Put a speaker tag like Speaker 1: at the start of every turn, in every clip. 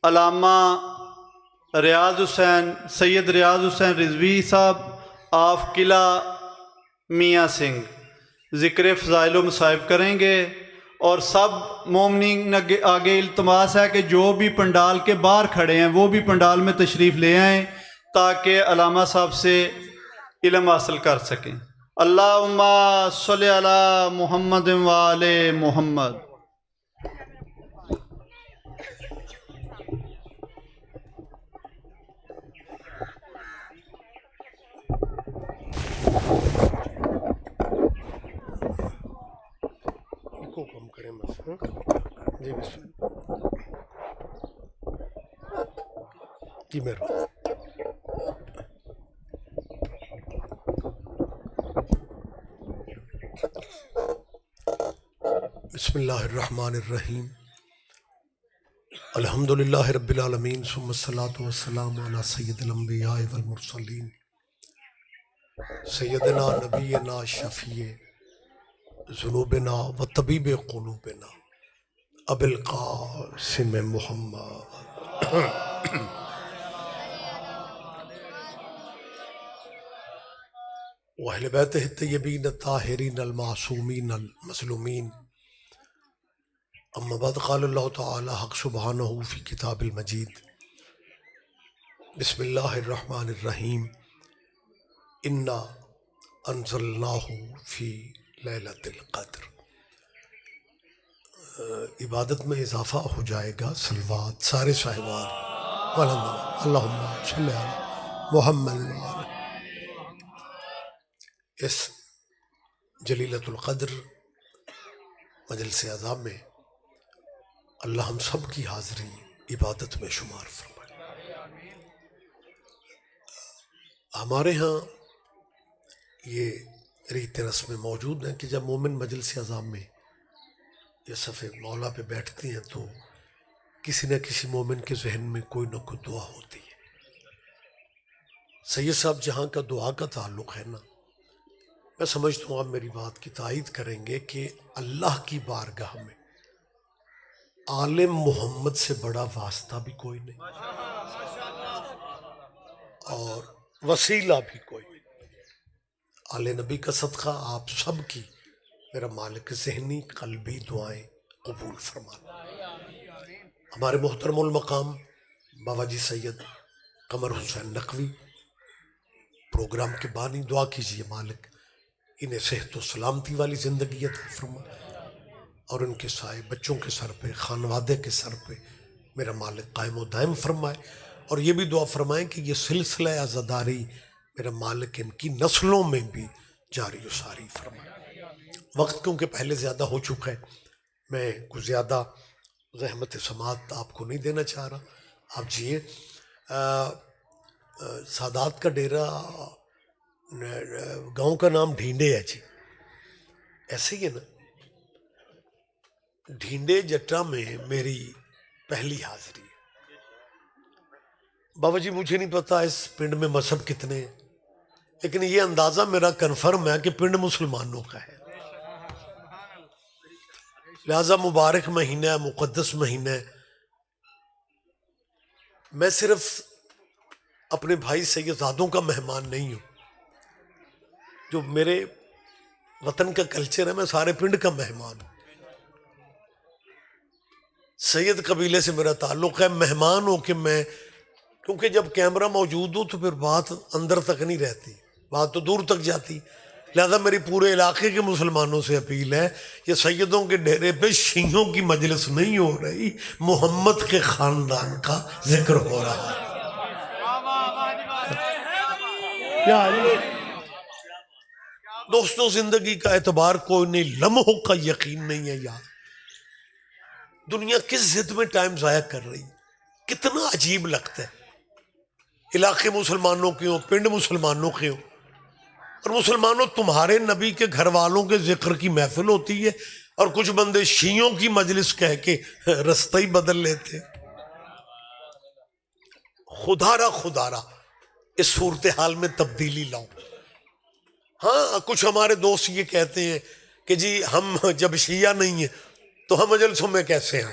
Speaker 1: علامہ ریاض حسین سید ریاض حسین رضوی صاحب آف قلعہ میاں سنگھ ذکر فضائل و مصائب کریں گے، اور سب مومنین آگے التماس ہے کہ جو بھی پنڈال کے باہر کھڑے ہیں وہ بھی پنڈال میں تشریف لے آئیں تاکہ علامہ صاحب سے علم حاصل کر سکیں۔ اللہم صلی علی محمد وآل محمد۔
Speaker 2: کو کم کریں بس۔ جی بسم اللہ۔ جی مہربانی۔ بسم اللہ الرحمن الرحیم۔ الحمد للہ رب العالمین ثم الصلاۃ والسلام علی سید الانبیاء والمرسلین سیدنا نبینا شفیع ذنوبنا و طبیب قلوبنا ابی القاسم محمد و اہل بیتہ الطیبین الطاہرین المعصومین المظلومین۔ اما بعد، قال اللہ تعالی حق سبحانہ فی کتاب المجید، بسم اللہ الرحمن الرحیم، انا انزلناہ فی لیلۃ القدر۔ عبادت میں اضافہ ہو جائے گا، صلوات سارے صاحبان، اللہم صلی علی محمد۔ اس جلیلۃ القدر مجلس اعظم میں اللہ ہم سب کی حاضری عبادت میں شمار فرمائے۔ ہمارے ہاں یہ ریت رسمیں موجود ہیں کہ جب مومن مجلس اعظم میں یا صف مولا پہ بیٹھتے ہیں تو کسی نہ کسی مومن کے ذہن میں کوئی نہ کوئی دعا ہوتی ہے۔ سید صاحب جہاں کا دعا کا تعلق ہے نا، میں سمجھتا ہوں آپ میری بات کی تائید کریں گے کہ اللہ کی بارگاہ میں عالم محمد سے بڑا واسطہ بھی کوئی نہیں اور وسیلہ بھی کوئی نہیں۔ آل نبی کا صدقہ آپ سب کی میرا مالک ذہنی قلبی دعائیں قبول فرمانا۔ ہمارے محترم المقام بابا جی سید قمر حسین نقوی پروگرام کے بانی، دعا کیجئے مالک انہیں صحت و سلامتی والی زندگی عطا فرمائے، اور ان کے سائے بچوں کے سر پہ، خانوادے کے سر پہ میرا مالک قائم و دائم فرمائے، اور یہ بھی دعا فرمائیں کہ یہ سلسلہ عزاداری میرا مالک ان کی نسلوں میں بھی جاری و ساری فرمائے۔ وقت کیونکہ پہلے زیادہ ہو چکا ہے، میں کچھ زیادہ زحمت سماعت آپ کو نہیں دینا چاہ رہا۔ آپ جیے سادات کا ڈیرہ گاؤں کا نام ڈھینڈے ہے جی، ایسے ہی ہے نا؟ ڈھینڈے جٹا میں میری پہلی حاضری ہے۔ بابا جی مجھے نہیں پتا اس پنڈ میں مذہب کتنے ہیں، لیکن یہ اندازہ میرا کنفرم ہے کہ پنڈ مسلمانوں کا ہے، لہذا مبارک مہینہ ہے، مقدس مہینہ ہے۔ میں صرف اپنے بھائی سیدزادوں کا مہمان نہیں ہوں، جو میرے وطن کا کلچر ہے، میں سارے پنڈ کا مہمان ہوں۔ سید قبیلے سے میرا تعلق ہے، مہمان ہو کہ میں، کیونکہ جب کیمرہ موجود ہو تو پھر بات اندر تک نہیں رہتی، بات تو دور تک جاتی، لہذا میری پورے علاقے کے مسلمانوں سے اپیل ہے، یہ سیدوں کے ڈیرے پہ شیعوں کی مجلس نہیں ہو رہی، محمد کے خاندان کا ذکر ہو رہا ہے۔ دوستوں زندگی کا اعتبار کوئی نہیں، لمحوں کا یقین نہیں ہے یار، دنیا کس ضد میں ٹائم ضائع کر رہی، کتنا عجیب لگتا ہے۔ علاقے مسلمانوں کے ہوں، پنڈ مسلمانوں کے ہوں، اور مسلمانوں تمہارے نبی کے گھر والوں کے ذکر کی محفل ہوتی ہے اور کچھ بندے شیعوں کی مجلس کہہ کے رستہ ہی بدل لیتے۔ خدا را اس صورتحال میں تبدیلی لاؤ۔ ہاں کچھ ہمارے دوست یہ کہتے ہیں کہ جی ہم جب شیعہ نہیں ہیں تو ہم مجلسوں میں کیسے ہیں؟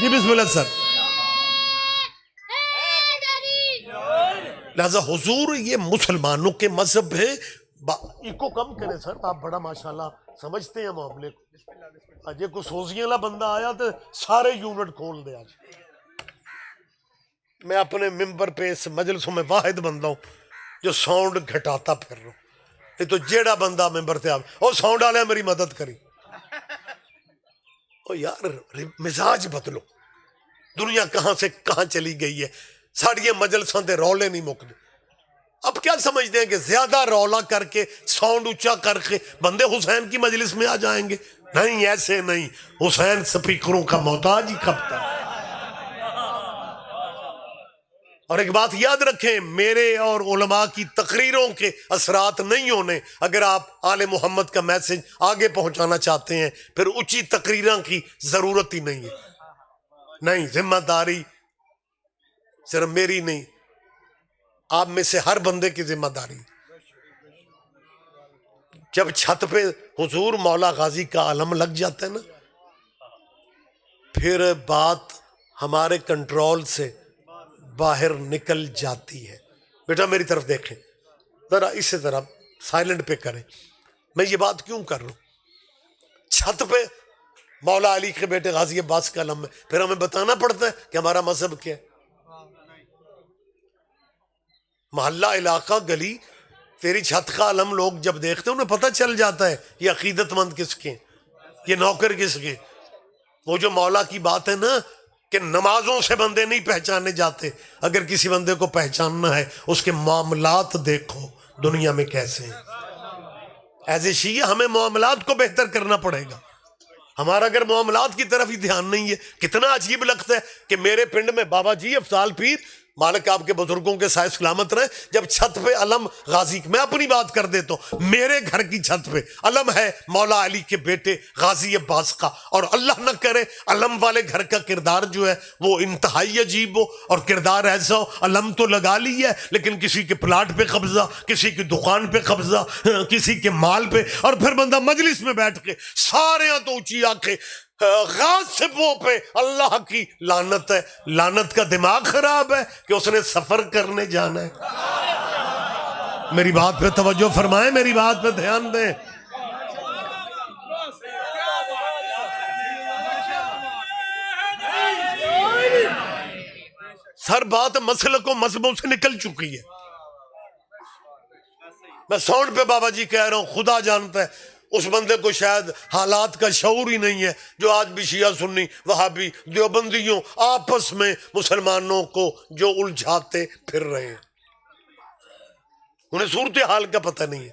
Speaker 2: جی بسم اللہ سر. لہذا حضور یہ مسلمانوں کے مذہب ہے. کو کم کریں سر, آپ بڑا ماشاءاللہ سمجھتے ہیں معاملے کو. اجے کو سوزیاں والا بندہ آیا تو سارے یونٹ کھول دے. آج میں اپنے ممبر پہ اس مجلسوں میں واحد بندہ ہوں جو ساؤنڈ گھٹاتا پھر رہا ہوں. نہیں تو جیڑا بندہ ممبر تے او ساؤنڈ والے میری مدد کری. او یار مزاج بدلو. دنیا کہاں سے کہاں چلی گئی ہے. ساڑیے مجلسوں تے رولے نہیں مکدے. اب کیا سمجھتے ہیں کہ زیادہ رولا کر کے ساؤنڈ اونچا کر کے بندے حسین کی مجلس میں آ جائیں گے؟ نہیں, ایسے نہیں. حسین سپیکروں کا محتاج ہی کب تک. اور ایک بات یاد رکھیں, میرے اور علماء کی تقریروں کے اثرات نہیں ہونے. اگر آپ آل محمد کا میسج آگے پہنچانا چاہتے ہیں پھر اونچی تقریراں کی ضرورت ہی نہیں ہے. نہیں, ذمہ داری صرف میری نہیں, آپ میں سے ہر بندے کی ذمہ داری. جب چھت پہ حضور مولا غازی کا علم لگ جاتا ہے نا, پھر بات ہمارے کنٹرول سے باہر نکل جاتی ہے. بیٹا میری طرف دیکھیں ذرا, اسی طرح سائلنٹ پہ کریں. میں یہ بات کیوں کر رہا ہوں؟ چھت پہ مولا علی کے بیٹے غازی عباس کا علم ہے, پھر ہمیں بتانا پڑتا ہے کہ ہمارا مذہب کیا ہے. محلہ, علاقہ, گلی, تیری چھت کا علم لوگ جب دیکھتے ہیں انہیں پتہ چل جاتا ہے یہ عقیدت مند کس کے, یہ نوکر کس کے. وہ جو مولا کی بات ہے نا کہ نمازوں سے بندے نہیں پہچانے جاتے. اگر کسی بندے کو پہچاننا ہے اس کے معاملات دیکھو دنیا میں کیسے ہیں. ایز اے شیعہ ہمیں معاملات کو بہتر کرنا پڑے گا. ہمارا اگر معاملات کی طرف ہی دھیان نہیں ہے, کتنا عجیب لگتا ہے کہ میرے پنڈ میں بابا جی افضال پیر مالک آپ کے بزرگوں کے سائے سلامت رہے, جب چھت پہ علم غازی, میں اپنی بات کر دیتا ہوں, میرے گھر کی چھت پہ علم ہے مولا علی کے بیٹے غازی عباس کا, اور اللہ نہ کرے علم والے گھر کا کردار جو ہے وہ انتہائی عجیب ہو, اور کردار ایسا ہو علم تو لگا لی ہے لیکن کسی کے پلاٹ پہ قبضہ, کسی کی دکان پہ قبضہ, کسی کے مال پہ, اور پھر بندہ مجلس میں بیٹھ کے سارے تو اونچی آنکھیں, غاصبوں پہ اللہ کی لعنت ہے. لعنت کا دماغ خراب ہے کہ اس نے سفر کرنے جانا ہے. میری بات پہ توجہ فرمائیں, میری بات پہ دھیان دیں. سر بات مسلک و مذہبوں سے نکل چکی ہے. میں ساؤنڈ پہ بابا جی کہہ رہا ہوں, خدا جانتا ہے اس بندے کو شاید حالات کا شعور ہی نہیں ہے جو آج بھی شیعہ سنی وہابی دیوبندیوں آپس میں مسلمانوں کو جو الجھاتے پھر رہے ہیں. انہیں صورتحال کا پتہ نہیں ہے.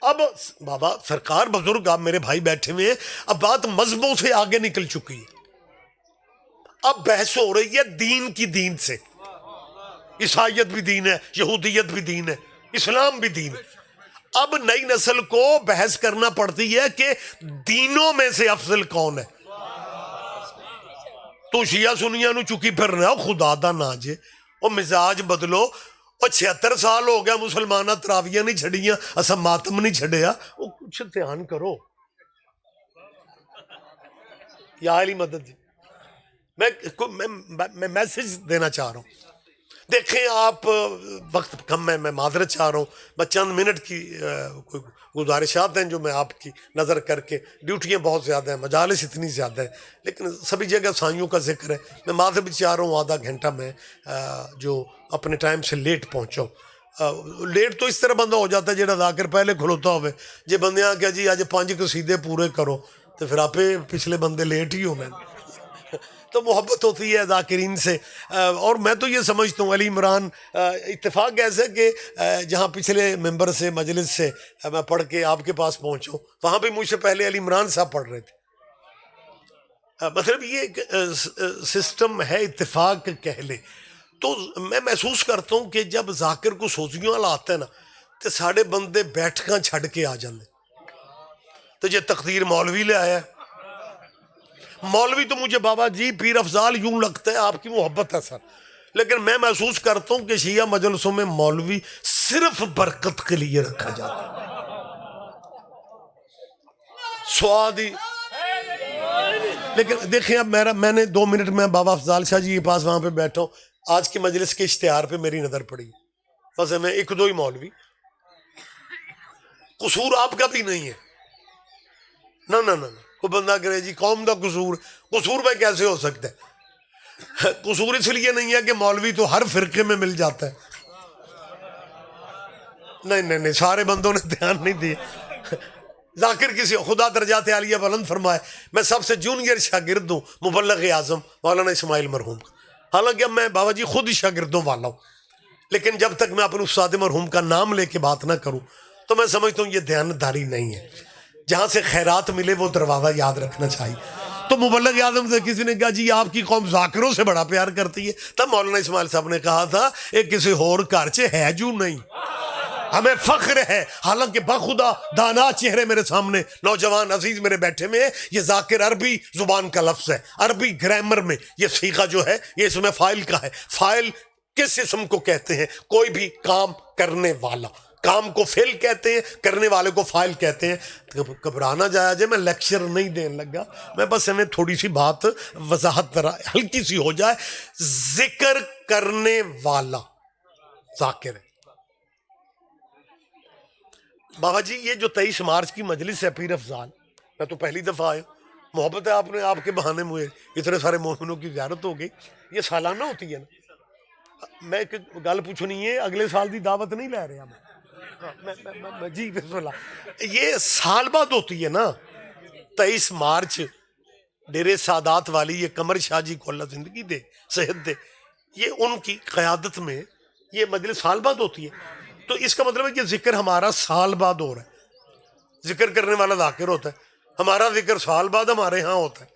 Speaker 2: اب بابا سرکار بزرگ, آپ میرے بھائی بیٹھے ہوئے ہیں, اب بات مذہبوں سے آگے نکل چکی ہے. اب بحث ہو رہی ہے دین کی دین سے. عیسائیت بھی دین ہے, یہودیت بھی دین ہے, اسلام بھی دین ہے. اب نئی نسل کو بحث کرنا پڑتی ہے کہ دینوں میں سے افضل کون ہے. تو شیعہ سنیاں نو چکی پھر رہا, خدا دا ناجے او مزاج بدلو. اور 76 سال ہو گیا مسلمانہ تراویاں نہیں چھڑیاں, اسا ماتم نہیں چھڑیا, وہ کچھ دھیان کرو. یا علی مدد جی, میں میسج دینا چاہ رہا ہوں. دیکھیں آپ, وقت کم ہے, میں معذرت چاہ رہا ہوں, میں چند منٹ کی گزارشات ہیں جو میں آپ کی نظر کر کے, ڈیوٹیاں بہت زیادہ ہیں, مجالس اتنی زیادہ ہیں, لیکن سبھی جگہ سائیوں کا ذکر ہے. میں معذرت بھی چاہ رہا ہوں, آدھا گھنٹہ میں جو اپنے ٹائم سے لیٹ پہنچا ہوں. لیٹ تو اس طرح بندہ ہو جاتا ہے جہاں ذاکر پہلے کھلوتا ہوئے, جی بندے آ کہ جی آج 5 قصیدے پورے کرو, تو پھر آپ پچھلے بندے لیٹ ہی ہونے. تو محبت ہوتی ہے ذاکرین سے. اور میں تو یہ سمجھتا ہوں علی عمران اتفاق ایسے کہ جہاں پچھلے ممبر سے مجلس سے میں پڑھ کے آپ کے پاس پہنچوں, وہاں پہ مجھ سے پہلے علی عمران صاحب پڑھ رہے تھے. مطلب یہ ایک سسٹم ہے, اتفاق کہہ لے. تو میں محسوس کرتا ہوں کہ جب ذاکر کو سوزیوں والا آتا ہے نا, تو ساڑھے بندے بیٹھکاں چھڑ کے آ جاندے. تو یہ تقدیر مولوی لے آیا ہے. مولوی تو مجھے بابا جی پیر افضال یوں لگتا ہے آپ کی محبت ہے سر, لیکن میں محسوس کرتا ہوں کہ شیعہ مجلسوں میں مولوی صرف برکت کے لیے رکھا جاتا ہے. سوادی لیکن دیکھیں اب میں نے 2 منٹ میں بابا افضال شاہ جی کے پاس وہاں پہ بیٹھا ہوں, آج کی مجلس کے اشتہار پہ میری نظر پڑی, بس میں 1-2 ہی مولوی, قصور آپ کا بھی نہیں ہے. نہ کوئی بندہ کرے جی قوم کا قصور میں کیسے ہو سکتا ہے؟ قصور اس لیے نہیں ہے کہ مولوی تو ہر فرقے میں مل جاتا ہے. نہیں, سارے بندوں نے دھیان نہیں دیا. ذاکر کسی خدا درجات عالیہ بلند فرمائے, میں سب سے جونیئر شاگرد ہوں مبلغ اعظم مولانا اسماعیل مرحوم کا. حالانکہ اب میں بابا جی خود ہی شاگردوں والا ہوں, لیکن جب تک میں اپنے استاد مرحوم کا نام لے کے بات نہ کروں تو میں سمجھتا ہوں یہ دیانتداری نہیں ہے. جہاں سے خیرات ملے وہ دروازہ یاد رکھنا چاہیے. تو مبلغ اعظم سے کسی نے کہا جی آپ کی قوم ذاکروں سے بڑا پیار کرتی ہے, تب مولانا اسماعیل صاحب نے کہا تھا یہ کسی اور کارچے ہے جو نہیں, ہمیں فخر ہے. حالانکہ بخدا دانا چہرے میرے سامنے نوجوان عزیز میرے بیٹھے میں ہے, یہ ذاکر عربی زبان کا لفظ ہے, عربی گرامر میں یہ صیغہ جو ہے یہ اس میں فاعل کا ہے. فاعل کس اسم کو کہتے ہیں؟ کوئی بھی کام کرنے والا, کام کو فعل کہتے ہیں, کرنے والے کو فاعل کہتے ہیں. گھبرانا جایا جائے, میں لیکچر نہیں دینے لگا, میں بس ہمیں تھوڑی سی بات وضاحت طرح ہلکی سی ہو جائے. ذکر کرنے والا ذاکر ہے. بابا جی یہ جو 23 مارچ کی مجلس ہے پیر افضال, میں تو پہلی دفعہ آیا, محبت ہے آپ نے, آپ کے بہانے میں اتنے سارے مومنوں کی زیارت ہو گئی. یہ سالانہ ہوتی ہے نا. میں ایک گل پوچھنی ہے, اگلے سال دی دعوت نہیں لے رہا میں جی بسم اللہ. یہ سال بعد ہوتی ہے نا 23 مارچ, ڈیرے سادات والی یہ قمر شاہ جی کو اللہ زندگی دے صحت دے, یہ ان کی قیادت میں یہ مجلس سال بعد ہوتی ہے. تو اس کا مطلب ہے کہ ذکر ہمارا سال بعد ہو رہا ہے. ذکر کرنے والا ذاکر ہوتا ہے, ہمارا ذکر سال بعد ہمارے ہاں ہوتا ہے.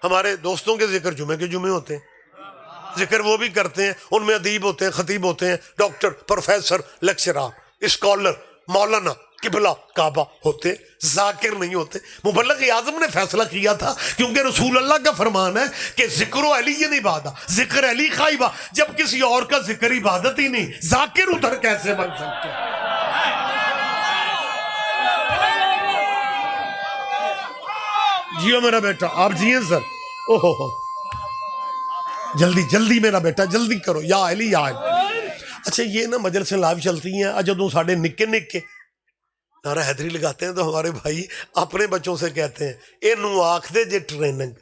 Speaker 2: ہمارے دوستوں کے ذکر جمعے کے جمعے ہوتے ہیں, ذکر وہ بھی کرتے ہیں, ان میں ادیب ہوتے ہیں, خطیب ہوتے ہیں, ڈاکٹر, پروفیسر, لیکچرار, اسکالر, مولانا, قبلہ کعبہ ہوتے, ذاکر نہیں ہوتے. مبلغ اعظم نے فیصلہ کیا تھا کیونکہ رسول اللہ کا فرمان ہے کہ ذکر و علی نہیں عبادت, ذکر علی خائبہ. جب کسی اور کا ذکر عبادت ہی نہیں, ذاکر ادھر کیسے بن سکتے ہیں؟ جیو میرا بیٹا, آپ جیئیں سر. اوہ جلدی میرا بیٹا جلدی کرو, یا علی یا علی. اچھا یہ نا مجلسیں لائیو چلتی ہیں, جدوں ساڑھے نکے نعرہ حیدری لگاتے ہیں تو ہمارے بھائی اپنے بچوں سے کہتے ہیں اے نو آکھ دے جے ٹریننگ.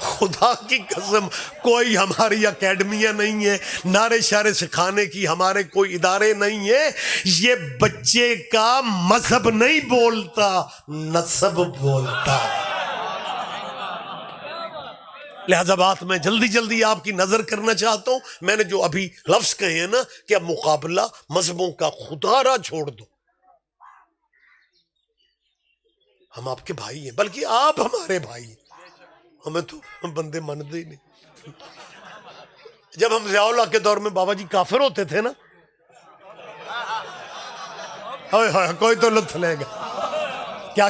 Speaker 2: خدا کی قسم کوئی ہماری اکیڈمیاں نہیں ہے, نعرے شعرے سکھانے کی ہمارے کوئی ادارے نہیں ہے. یہ بچے کا مذہب نہیں بولتا, نسب بولتا. لہذا بات میں جلدی آپ کی نظر کرنا چاہتا ہوں. میں نے جو ابھی لفظ کہے ہیں نا کہ اب مقابلہ مذہبوں کا خدا را چھوڑ دو. ہم آپ کے بھائی ہیں, بلکہ آپ ہمارے بھائی ہیں, ہمیں تو بندے مانتے ہی نہیں. جب ہم ضیاء اللہ کے دور میں بابا جی کافر ہوتے تھے نا, کوئی تو لطف لے گا. کیا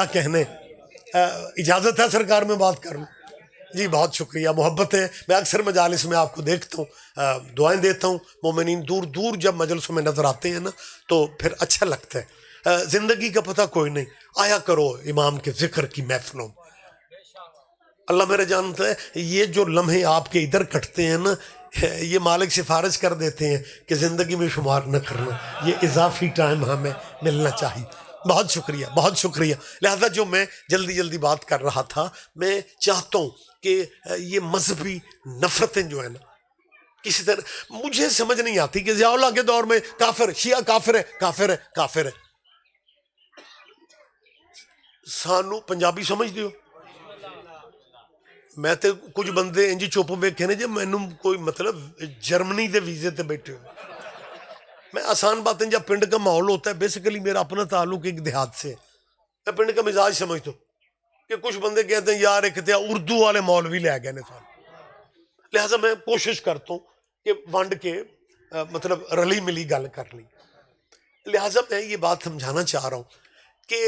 Speaker 2: کہنے اجازت ہے سرکار میں بات کروں؟ جی بہت شکریہ, محبت ہے. میں اکثر مجالس میں آپ کو دیکھتا ہوں, دعائیں دیتا ہوں. مومنین دور جب مجلسوں میں نظر آتے ہیں نا تو پھر اچھا لگتا ہے. زندگی کا پتہ کوئی نہیں, آیا کرو امام کے ذکر کی محفلوں. اللہ میرے جانتا ہے یہ جو لمحے آپ کے ادھر کٹتے ہیں نا, یہ مالک سفارش کر دیتے ہیں کہ زندگی میں شمار نہ کرنا, یہ اضافی ٹائم ہمیں ملنا چاہیے. بہت شکریہ. لہذا جو میں جلدی بات کر رہا تھا, میں چاہتا ہوں کہ یہ مذہبی نفرتیں جو ہیں نا, کسی طرح مجھے سمجھ نہیں آتی کہ ضیاء اللہ کے دور میں کافر, شیعہ کافر ہے. سانو پنجابی سمجھ دیو, میں تے کچھ بندے انجی چپ ویکھے نے جے مینوں کوئی مطلب جرمنی دے ویزے تے بیٹھے ہو. میں آسان باتیں, جب پنڈ کا ماحول ہوتا ہے, بیسیکلی میرا اپنا تعلق ایک دیہات سے, میں پنڈ کا مزاج سمجھتا ہوں کہ کچھ بندے کہتے ہیں یار ایک تھے اردو والے مولوی لے گئے نے سارے. لہٰذا میں کوشش کرتا ہوں کہ ونڈ کے مطلب رلی ملی گل کر لی. لہٰذا میں یہ بات سمجھانا چاہ رہا ہوں کہ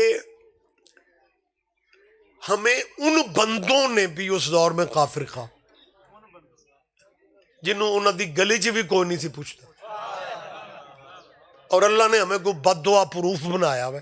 Speaker 2: ہمیں ان بندوں نے بھی اس دور میں کافر کھا جنہوں انہوں دی گلی چ بھی کوئی نہیں سی پوچھتا, اور اللہ نے ہمیں کوئی بد دعا پروف بنایا ہوئے.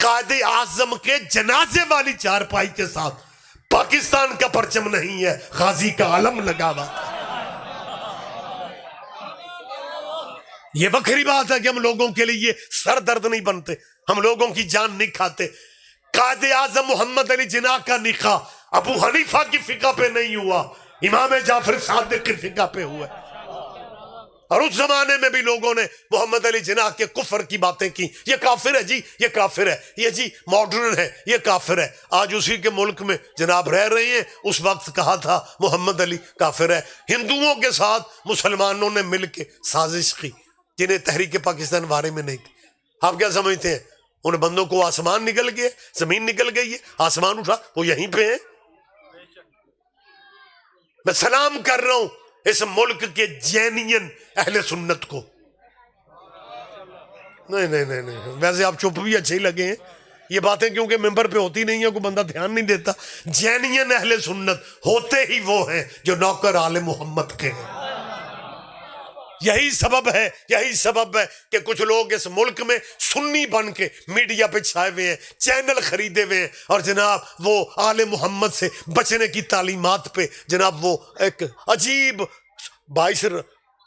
Speaker 2: قائد اعظم کے جنازے والی چارپائی کے ساتھ پاکستان کا پرچم نہیں ہے، غازی کا علم لگا ہوا تھا۔ یہ وکری بات ہے کہ ہم لوگوں کے لیے سر درد نہیں بنتے، ہم لوگوں کی جان نہیں کھاتے۔ قائد اعظم محمد علی جناح کا نکاح ابو حنیفہ کی فقہ پہ نہیں ہوا، امام جعفر صادق کی فقہ پہ ہوا۔ اور اس زمانے میں بھی لوگوں نے محمد علی جناح کے کفر کی باتیں کی، یہ کافر ہے جی، یہ کافر ہے، یہ جی ماڈرن ہے، یہ کافر ہے۔ آج اسی کے ملک میں جناب رہ رہے ہیں، اس وقت کہا تھا محمد علی کافر ہے۔ ہندوؤں کے ساتھ مسلمانوں نے مل کے سازش کی جنہیں تحریک پاکستان بارے میں نہیں تھی۔ آپ کیا سمجھتے ہیں ان بندوں کو آسمان نکل گئے، زمین نکل گئی ہے، آسمان اٹھا، وہ یہیں پہ ہیں؟ میں سلام کر رہا ہوں اس ملک کے جینین اہل سنت کو۔ نہیں، ویسے آپ چپ بھی اچھے ہی لگے ہیں، یہ باتیں کیونکہ ممبر پہ ہوتی نہیں ہیں، کوئی بندہ دھیان نہیں دیتا۔ جینین اہل سنت ہوتے ہی وہ ہیں جو نوکر آل محمد کے ہیں۔ یہی سبب ہے کہ کچھ لوگ اس ملک میں سنی بن کے میڈیا پہ چھائے ہوئے ہیں، چینل خریدے ہوئے ہیں، اور جناب وہ آل محمد سے بچنے کی تعلیمات پہ جناب وہ ایک عجیب 22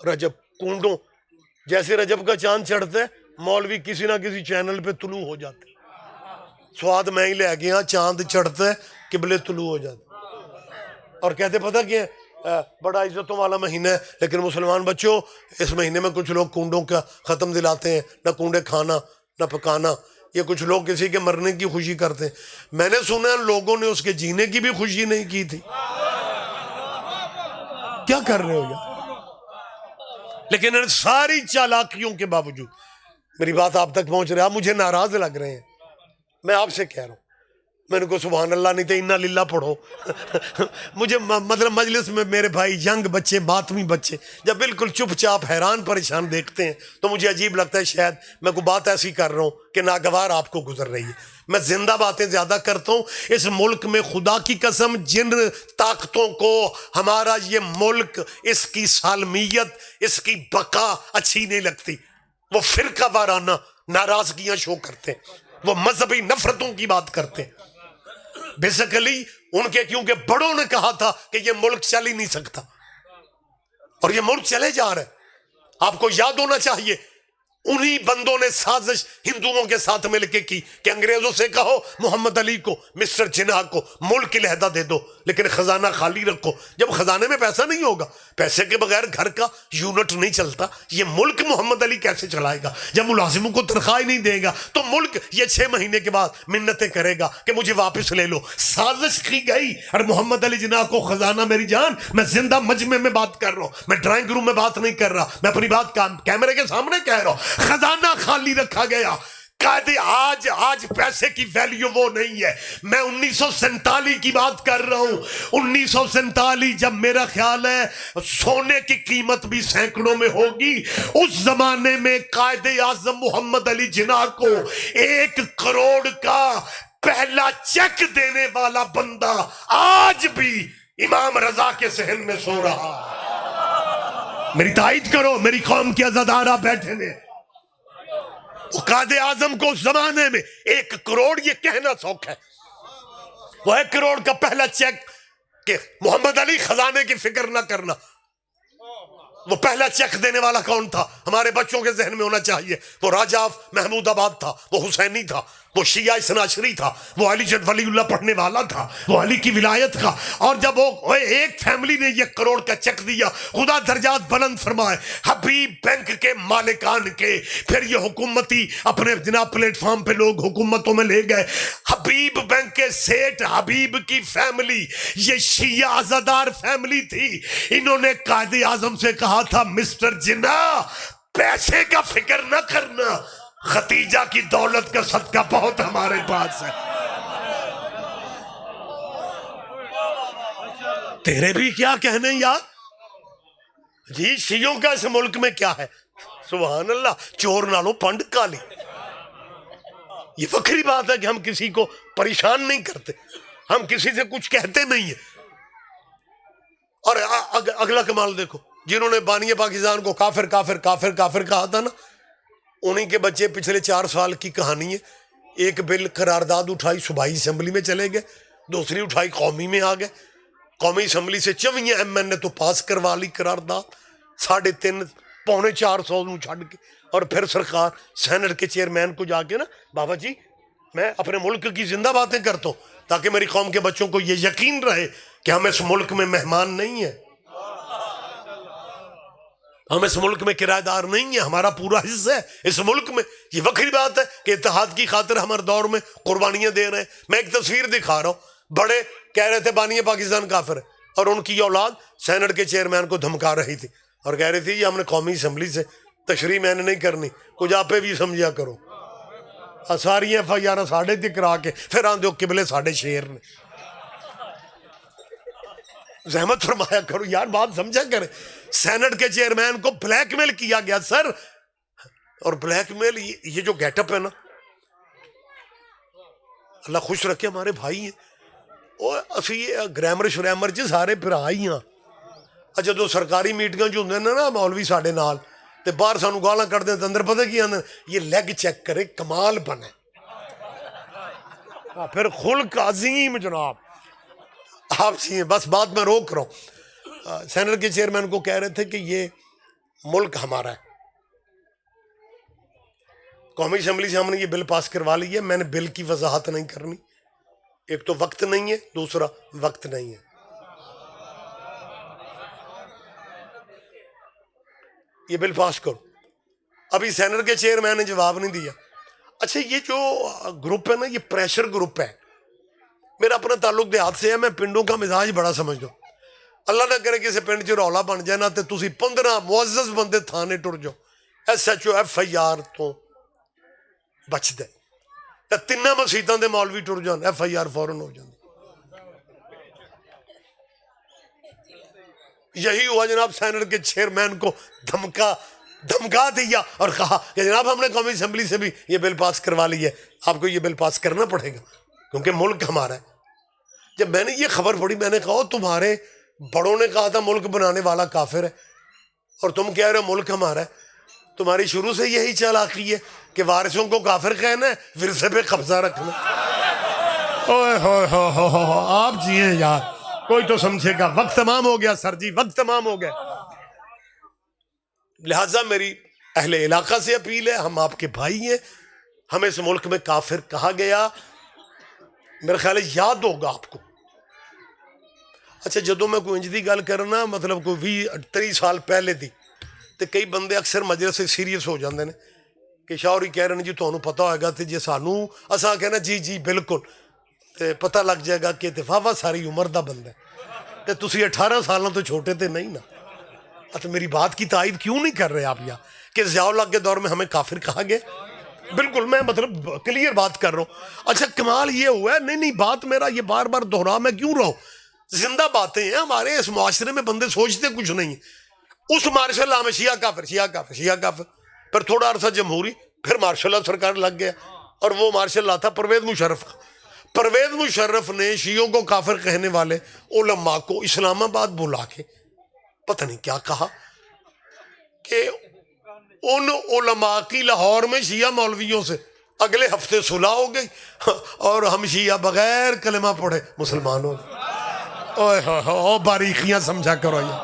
Speaker 2: رجب کنڈوں جیسے رجب کا چاند چڑھتا ہے، مولوی کسی نہ کسی چینل پہ طلوع ہو جاتے، سواد میں ہی لے گیا، چاند چڑھتا ہے قبلے طلوع ہو جاتے، اور کہتے پتہ کیا ہے بڑا عزتوں والا مہینہ ہے، لیکن مسلمان بچوں اس مہینے میں کچھ لوگ کنڈوں کا ختم دلاتے ہیں، نہ کنڈے کھانا نہ پکانا، یہ کچھ لوگ کسی کے مرنے کی خوشی کرتے ہیں۔ میں نے سنا لوگوں نے اس کے جینے کی بھی خوشی نہیں کی تھی۔ کیا کر رہے ہو یار؟ لیکن ان ساری چالاکیوں کے باوجود میری بات آپ تک پہنچ رہا، مجھے ناراض لگ رہے ہیں، میں آپ سے کہہ رہا ہوں، میں نے کو سبحان اللہ نہیں تھے انا للہ پڑھو۔ مجھے مطلب مجلس میں میرے بھائی ینگ بچے، ماتمی بچے جب بالکل چپ چاپ حیران پریشان دیکھتے ہیں تو مجھے عجیب لگتا ہے، شاید میں کوئی بات ایسی کر رہا ہوں کہ ناگوار آپ کو گزر رہی ہے۔ میں زندہ باتیں زیادہ کرتا ہوں۔ اس ملک میں خدا کی قسم جن طاقتوں کو ہمارا یہ ملک، اس کی سالمیت، اس کی بقا اچھی نہیں لگتی، وہ فرقہ وارانہ ناراضگیاں شو کرتے ہیں، وہ مذہبی نفرتوں کی بات کرتے ہیں۔ بیسیکلی ان کے کیونکہ بڑوں نے کہا تھا کہ یہ ملک چل ہی نہیں سکتا، اور یہ ملک چلے جا رہا ہے۔ آپ کو یاد ہونا چاہیے انہی بندوں نے سازش ہندوؤں کے ساتھ مل کے کی کہ انگریزوں سے کہو محمد علی کو، مسٹر جناح کو ملک کی علیحدہ دے دو، لیکن خزانہ خالی رکھو۔ جب خزانے میں پیسہ نہیں ہوگا، پیسے کے بغیر گھر کا یونٹ نہیں چلتا، یہ ملک محمد علی کیسے چلائے گا؟ جب ملازموں کو تنخواہ نہیں دے گا تو ملک یہ 6 مہینے کے بعد منتیں کرے گا کہ مجھے واپس لے لو۔ سازش کی گئی، اور محمد علی جناح کو خزانہ، میری جان میں زندہ مجمع میں بات کر رہا ہوں، میں ڈرائنگ روم میں بات نہیں کر رہا، میں اپنی بات کیمرے کے سامنے کہہ رہا ہوں۔ خزانہ خالی رکھا گیا۔ قائد آج پیسے کی ویلیو وہ نہیں ہے۔ میں 1947 کی بات کر رہا ہوں۔ 1947 جب میرا خیال ہے سونے کی قیمت بھی سینکڑوں میں ہوگی، اس زمانے میں قائد اعظم محمد علی جناح کو 1 کروڑ کا پہلا چیک دینے والا بندہ آج بھی امام رضا کے صحن میں سو رہا۔ میری تائید کرو، میری قوم کے عزادارہ بیٹھے نے۔ قائد اعظم کو اس زمانے میں 1 کروڑ یہ کہنا سوکھ ہے، وہ 1 کروڑ کا پہلا چیک کہ محمد علی خزانے کی فکر نہ کرنا۔ وہ پہلا چیک دینے والا کون تھا؟ ہمارے بچوں کے ذہن میں ہونا چاہیے، وہ راجہ آف محمود آباد تھا، وہ حسینی تھا، وہ شیعہ اثناعشری تھا، وہ علی جد ولی اللہ پڑھنے والا تھا، وہ علی کی ولایت کا۔ اور جب وہ ایک فیملی نے 1 کروڑ کا چیک دیا، خدا درجات بلند فرمائے، حبیب بینک کے مالکان کے، پھر یہ حکومتی اپنے جناب پلیٹ فارم پہ لوگ حکومتوں میں لے گئے، حبیب بینک کے سیٹ حبیب کی فیملی، یہ شیعہ عزادار فیملی تھی، انہوں نے قائد اعظم سے کہا تھا مسٹر جناح پیسے کا فکر نہ کرنا، ختیجہ کی دولت کا صدقہ بہت ہمارے پاس ہے۔ تیرے بھی کیا کہنے یار؟ جی شیعوں کا اس ملک میں کیا ہے؟ سبحان اللہ، چور نالوں پنڈ کالی۔ یہ فخری بات ہے کہ ہم کسی کو پریشان نہیں کرتے، ہم کسی سے کچھ کہتے نہیں ہیں۔ اور اگلا کمال دیکھو، جنہوں نے بانی پاکستان کو کافر کافر کافر کافر کہا تھا نا، انہی کے بچے پچھلے 4 سال کی کہانی ہے، ایک بل قرارداد اٹھائی صوبائی اسمبلی میں چلے گئے, دوسری اٹھائی قومی میں آ گئے, قومی اسمبلی سے 54 MN نے تو پاس کروا لی قرارداد 3.5 پونے 400 نو چھڑ کے, اور پھر سرکار سینٹ کے چیئرمین کو جا کے نا بابا جی میں اپنے ملک کی زندہ باتیں کرتا ہوں تاکہ میری قوم کے بچوں کو یہ یقین رہے کہ ہم اس ملک میں مہمان نہیں ہیں, ہم اس ملک میں کرایہ دار نہیں ہیں, ہمارا پورا حصہ ہے اس ملک میں. یہ وکری بات ہے کہ اتحاد کی خاطر ہمارے دور میں قربانیاں دے رہے ہیں. میں ایک تصویر دکھا رہا ہوں, بڑے کہہ رہے تھے بانی پاکستان کافر ہے, اور ان کی اولاد سینٹ کے چیئرمین کو دھمکا رہی تھی اور کہہ رہی تھی یہ ہم نے قومی اسمبلی سے تشریح میں نے نہیں کرنی, کچھ آپ بھی سمجھا کرو. ساری FIR ساڑھے تے کرا کے پھر آندے ہو قبلے ساڑھے شیر نے. زحمت فرمایا کرو یار, بات سمجھا کرے. سینٹ کے چیئرمین کو بلیک میل کیا گیا سر, اور بلیک میل یہ جو گیٹ اپ ہے نا, اللہ خوش رکھے ہمارے بھائی ہیں, اور اسی گرامر شرامر چ سارے بھرا ہی ہاں. اچھا جو سرکاری میٹنگاں جو ہوندے نا مولوی ساڈے نال تے باہر سانو گالاں کڈدے تے اندر پتہ کی آندے, یہ لیگ چیک کرے کمال بنے, پھر خلق عظیم جناب آپ چاہیے. بس بات میں روک رہا ہوں. سینٹ کے چیئرمین کو کہہ رہے تھے کہ یہ ملک ہمارا ہے, قومی اسمبلی سے ہم نے یہ بل پاس کروا لی ہے. میں نے بل کی وضاحت نہیں کرنی, ایک تو وقت نہیں ہے, دوسرا وقت نہیں ہے. یہ بل پاس کرو. ابھی سینٹ کے چیئرمین نے جواب نہیں دیا. اچھا یہ جو گروپ ہے نا یہ پریشر گروپ ہے. میرا اپنا تعلق دیہات سے ہے, میں پنڈوں کا مزاج بڑا سمجھتا ہوں. اللہ نہ کرے کسی پنڈ چ رولا بن جائے نا, تو تسی 15 معزز بندے تھانے ٹر جاؤ, SHO FIR تو بچ دے. تینوں مسیتاں دے مولوی ٹر جان, FIR فوراً ہو جاندی. یہی ہوا جناب, سینٹ کے چیئرمین کو دھمکا دیا اور کہا کہ جناب ہم نے قومی اسمبلی سے بھی یہ بل پاس کروا لی ہے, آپ کو یہ بل پاس کرنا پڑے گا کیونکہ ملک ہمارا ہے. جب میں نے یہ خبر پڑھی میں نے کہا تمہارے بڑوں نے کہا تھا ملک بنانے والا کافر ہے, اور تم کہہ رہے ہو ملک ہمارا ہے. تمہاری شروع سے یہی چالاکی ہے کہ وارثوں کو کافر کہنا ہے, ورثے پہ قبضہ رکھنا. اوئے ہوئے ہو آپ جیئے یار, کوئی تو سمجھے گا. وقت تمام ہو گیا سر جی, وقت تمام ہو گیا. لہٰذا میری اہل علاقہ سے اپیل ہے, ہم آپ کے بھائی ہیں, ہمیں اس ملک میں کافر کہا گیا, میرا خیال ہے یاد ہوگا آپ کو. اچھا جدوں میں کوئی انج دی گل کرنا مطلب کوئی 20-30 سال پہلے دی, تو کئی بندے اکثر مجلس سے سیریس ہو جاندے نے کہ شاہوری کہہ رہے ہیں جی تمہیں پتہ ہوئے گا, تے جی سانو اساں کہنا جی جی بالکل, تے پتہ لگ جائے گا کہ اتفاقا ساری عمر دا بندہ ہے, تے تسی 18 سالوں تو چھوٹے تے نہیں نا. تو میری بات کی تائید کیوں نہیں کر رہے آپ یہاں کہ ضیاء الحق کے دور میں ہمیں کافر کہا گیا؟ بالکل میں مطلب کلیئر بات کر رہا ہوں. اچھا کمال یہ ہوا ہے, نہیں بات میرا یہ بار بار دہرا میں کیوں رہا ہوں, زندہ باتیں ہیں ہمارے اس معاشرے میں, بندے سوچتے کچھ نہیں ہیں. اس مارشل لا میں شیعہ کافر شیعہ کافر شیعہ کافر, پھر تھوڑا عرصہ جمہوری, پھر مارشل لا سرکار لگ گیا, اور وہ مارشل لا تھا پرویز مشرف. پرویز مشرف نے شیعوں کو کافر کہنے والے علماء کو اسلام آباد بلا کے پتہ نہیں کیا کہا کہ ان علماء کی لاہور میں شیعہ مولویوں سے اگلے ہفتے صلح ہو گئی, اور ہم شیعہ بغیر کلمہ پڑھے مسلمان ہو گئے. اوہ اوہ باریکیاں سمجھا کرو یہ.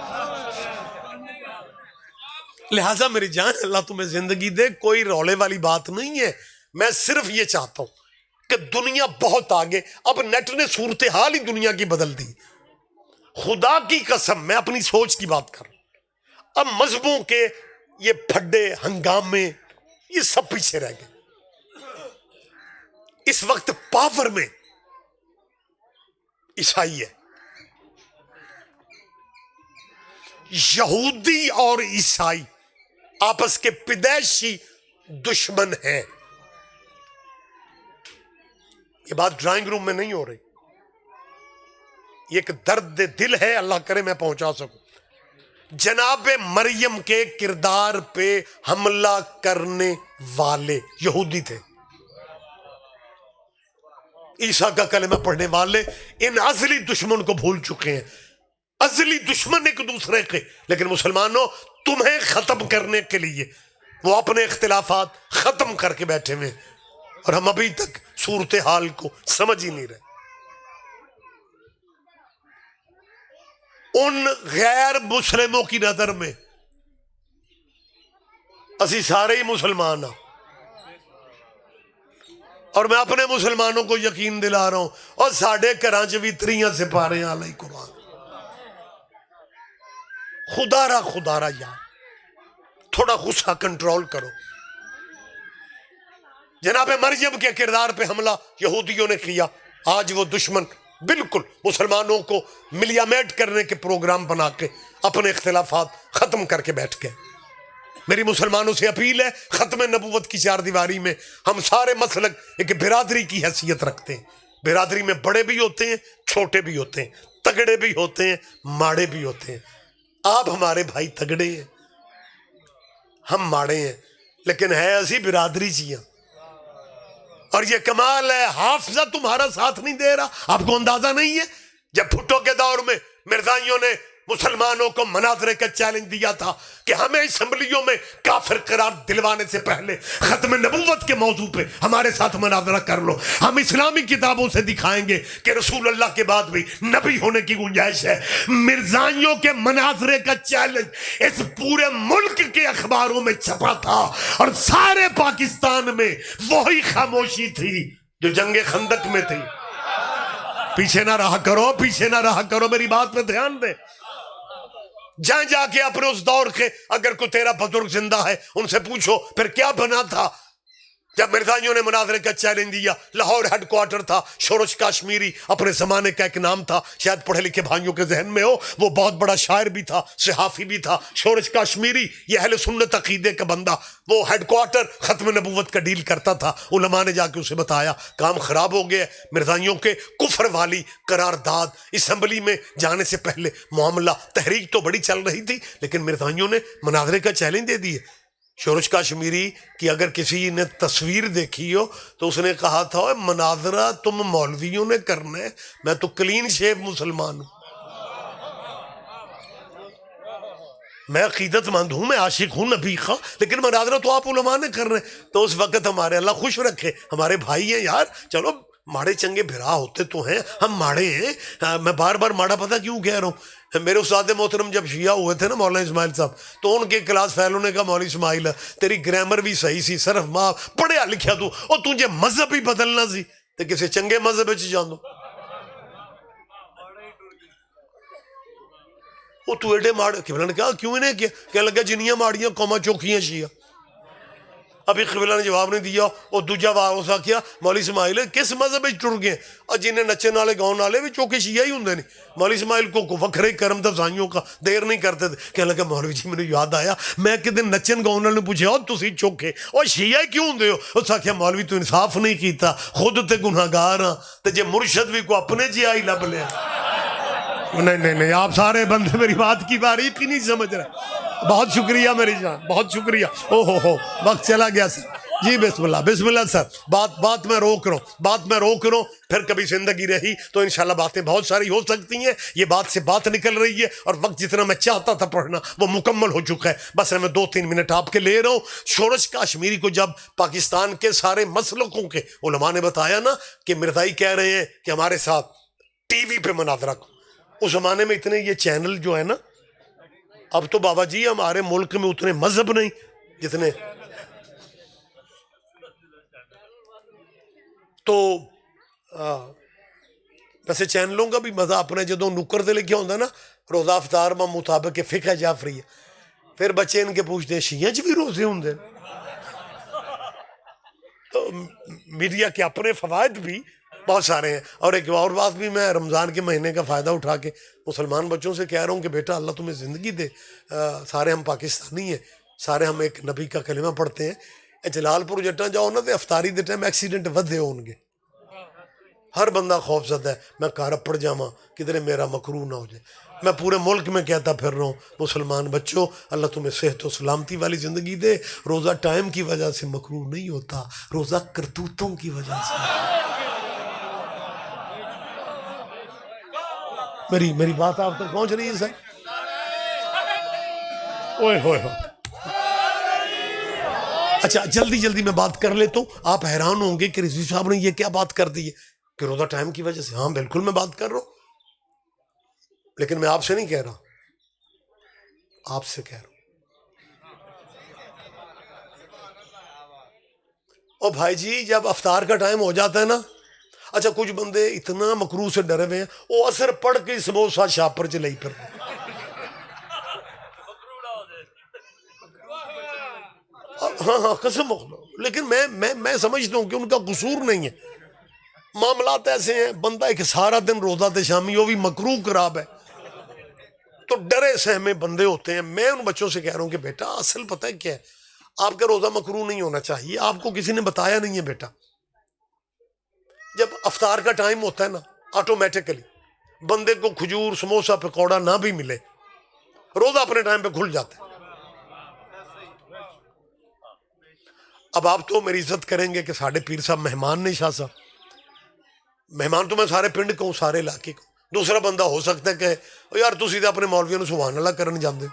Speaker 2: لہٰذا میری جان اللہ تمہیں زندگی دے, کوئی رولے والی بات نہیں ہے. میں صرف یہ چاہتا ہوں کہ دنیا بہت آگے, اب نیٹ نے صورتحال ہی دنیا کی بدل دی. خدا کی قسم میں اپنی سوچ کی بات کر رہا ہوں. اب مذہبوں کے یہ پھڈے ہنگامے یہ سب پیچھے رہ گئے. اس وقت پاور میں عیسائی ہے. یہودی اور عیسائی آپس کے پیدائشی دشمن ہیں. یہ بات ڈرائنگ روم میں نہیں ہو رہی, یہ ایک درد دل ہے, اللہ کرے میں پہنچا سکوں. جناب مریم کے کردار پہ حملہ کرنے والے یہودی تھے, عیسیٰ کا کلمہ پڑھنے والے ان ازلی دشمن کو بھول چکے ہیں. ازلی دشمن ایک دوسرے کے, لیکن مسلمانوں تمہیں ختم کرنے کے لیے وہ اپنے اختلافات ختم کر کے بیٹھے ہوئے. اور ہم ابھی تک صورتحال کو سمجھ ہی نہیں رہے. ان غیر مسلموں کی نظر میں اسی سارے ہی مسلمان ہاں. اور میں اپنے مسلمانوں کو یقین دلا رہا ہوں اور ساڑھے کراچ بھی 3 سپارے علیہ قرآن. خدا را یار تھوڑا غصہ کنٹرول کرو. جناب مریم کے کردار پہ حملہ یہودیوں نے کیا. آج وہ دشمن بالکل مسلمانوں کو ملیامیٹ کرنے کے پروگرام بنا کے اپنے اختلافات ختم کر کے بیٹھ گئے. میری مسلمانوں سے اپیل ہے، ختم نبوت کی 4 دیواری میں ہم سارے مسلک ایک برادری کی حیثیت رکھتے ہیں. برادری میں بڑے بھی ہوتے ہیں، چھوٹے بھی ہوتے ہیں، تگڑے بھی ہوتے ہیں، ماڑے بھی ہوتے ہیں. آپ ہمارے بھائی تگڑے ہیں، ہم ماڑے ہیں، لیکن ہے ایسی برادری چیاں. اور یہ کمال ہے، حافظہ تمہارا ساتھ نہیں دے رہا. آپ کو اندازہ نہیں ہے جب بھٹو کے دور میں مرزائیوں نے مسلمانوں کو مناظرے کا چیلنج دیا تھا کہ ہمیں اسمبلیوں میں کافر قرار دلوانے سے پہلے ختم نبوت کے موضوع پہ ہمارے ساتھ مناظرہ کر لو، ہم اسلامی کتابوں سے دکھائیں گے کہ رسول اللہ کے بعد بھی نبی ہونے کی گنجائش ہے. مرزائیوں کے مناظرے کا چیلنج اس پورے ملک کے اخباروں میں چھپا تھا اور سارے پاکستان میں وہی خاموشی تھی جو جنگ خندق میں تھی. پیچھے نہ رہا کرو، پیچھے نہ رہا کرو، میری بات پہ دھیان دے. جا کے اپنے اس دور کے اگر کوئی تیرا بزرگ زندہ ہے ان سے پوچھو پھر کیا بنا تھا جب مرزائیوں نے مناظرے کا چیلنج دیا. لاہور ہیڈ کوارٹر تھا. شورش کاشمیری اپنے زمانے کا ایک نام تھا، شاید پڑھے لکھے بھائیوں کے ذہن میں ہو. وہ بہت بڑا شاعر بھی تھا، صحافی بھی تھا. شورش کاشمیری یہ اہل سنت عقیدے کا بندہ، وہ ہیڈ کوارٹر ختم نبوت کا ڈیل کرتا تھا. علماء نے جا کے اسے بتایا کام خراب ہو گیا. مرزائیوں کے کفر والی قرارداد اسمبلی میں جانے سے پہلے معاملہ تحریک تو بڑی چل رہی تھی، لیکن مرزائیوں نے مناظرے کا چیلنج دے دیے. شورش کاشمیری کی اگر کسی نے تصویر دیکھی ہو تو اس نے کہا تھا مناظرہ تم مولویوں نے کرنا ہے، میں تو کلین شیو مسلمان ہوں، میں عقیدت مند ہوں، میں عاشق ہوں نبی کا، لیکن مناظرہ تو آپ علماء نے کر رہے ہیں. تو اس وقت ہمارے اللہ خوش رکھے، ہمارے بھائی ہیں یار، چلو ماڑے چنگے بھرا ہوتے تو ہیں، ہم ماڑے ہیں. میں بار بار ماڑا پتہ کیوں کہہ رہا ہوں، میرے استاد محترم جب شیعہ ہوئے تھے نا مولانا اسماعیل صاحب، تو ان کے کلاس فیلوں نے کہا مولوی اسماعیل تیری گرامر بھی صحیح سی، صرف ماں پڑھیا لکھیا تو اور تجھے مذہب ہی بدلنا سی تو کسی چنگے مذہب وچ جان دو. وہ تو ایڈے ماڑے قبلہ نے کہا کیوں انہیں کیا، کہنے لگا جنیاں ماڑیاں قوما چوکیاں شیعہ. ابھی قبلہ نے جواب نہیں دیا. اور دوجا واقعہ کیا مولوی اسماعیل کس مذہب ٹر گئے، اور جنہیں نچن والے گاؤں والے بھی چوکے شیعہ ہی ہوں نہیں. مولوی اسماعیل کو وکھرے کرم دفزائیوں کا دیر نہیں کرتے تھے. کہنے لگا مولوی جی مجھے یاد آیا میں کہ دن نچن گاؤں والے نے پوچھا اور تسی چوکے اور شیعہ کیوں ہوں ہو. اس آخیا مولوی تو انصاف نہیں کیتا، خود تے گناہگار ہاں تے جے مرشد بھی کو اپنے جی آئی لب لیا. نہیں آپ سارے بندے میری بات کی باریکی نہیں سمجھ رہے. بہت شکریہ میری جان، بہت شکریہ. ہو وقت چلا گیا سر. جی بسم اللہ سر. بات میں روک رہا ہوں، پھر کبھی زندگی رہی تو انشاءاللہ باتیں بہت ساری ہو سکتی ہیں. یہ بات سے بات نکل رہی ہے اور وقت جتنا میں چاہتا تھا پڑھنا وہ مکمل ہو چکا ہے. بس میں 2-3 منٹ آپ کے لے رہا ہوں. شورش کاشمیری کو جب پاکستان کے سارے مسلکوں کے علماء نے بتایا نا کہ مرزائی کہہ رہے ہیں کہ ہمارے ساتھ ٹی وی پہ مناظرہ کو، اس زمانے میں اتنے یہ چینل جو ہے نا، اب تو بابا جی ہمارے ملک میں اتنے مذہب نہیں جتنے، تو ویسے چینلوں کا بھی مزہ اپنے جدوں نکر دے لکھیا ہوتا ہے نا روزہ افطار میں مطابق فقہ جعفری ہے، پھر بچے ان کے پوچھتے ہیں شیعہ چ بھی روزے ہوں دے. تو میڈیا کے اپنے فوائد بھی بہت سارے ہیں. اور ایک اور بات بھی میں رمضان کے مہینے کا فائدہ اٹھا کے مسلمان بچوں سے کہہ رہا ہوں کہ بیٹا اللہ تمہیں زندگی دے. سارے ہم پاکستانی ہیں، سارے ہم ایک نبی کا کلمہ پڑھتے ہیں. جلال پور جٹاں جاؤ نا تو افطاری دے ٹائم ایکسیڈنٹ ودھے ہون گے، ہر بندہ خوف زدہ ہے میں کار پڑ جاواں کدھر میرا مکروہ نہ ہو جائے. میں پورے ملک میں کہتا پھر رہا ہوں مسلمان بچوں اللہ تمہیں صحت و سلامتی والی زندگی دے. روزہ ٹائم کی وجہ سے مکروہ نہیں ہوتا، روزہ کرتوتوں کی وجہ سے. میری بات آپ تک پہنچ رہی ہے سر؟ اوئے ہوئے اچھا جلدی جلدی میں بات کر لیتا ہوں. آپ حیران ہوں گے کہ رضوی صاحب نے یہ کیا بات کر دی ہے کہ روزہ ٹائم کی وجہ سے. ہاں بالکل میں بات کر رہا ہوں, لیکن میں آپ سے نہیں کہہ رہا, آپ سے کہہ رہا ہوں. اور بھائی جی جب افطار کا ٹائم ہو جاتا ہے نا, اچھا کچھ بندے اتنا مکروہ سے ڈرے ہوئے ہیں, وہ اثر پڑھ کے سموسا شاپر چ لئی پھر. ہاں ہاں قسم, لیکن میں سمجھتا ہوں کہ ان کا قصور نہیں ہے. معاملات ایسے ہیں, بندہ ایک سارا دن روزہ تے شامی, وہ بھی مکروہ خراب ہے, تو ڈرے سہمے بندے ہوتے ہیں. میں ان بچوں سے کہہ رہا ہوں کہ بیٹا اصل پتہ ہے کیا ہے, آپ کا روزہ مکروہ نہیں ہونا چاہیے, آپ کو کسی نے بتایا نہیں ہے بیٹا. جب افطار کا ٹائم ہوتا ہے نا, آٹومیٹکلی بندے کو کھجور سموسا پکوڑا نہ بھی ملے, روزہ اپنے ٹائم پہ کھل جاتا ہے. اب آپ تو میری عزت کریں گے کہ ساڑھے پیر صاحب مہمان نہیں, شاہ صاحب مہمان تو میں سارے پنڈ کو سارے علاقے کو. دوسرا بندہ ہو سکتا ہے کہ یار تسی تے اپنے مولویوں نے سبحان اللہ کرن جاندے.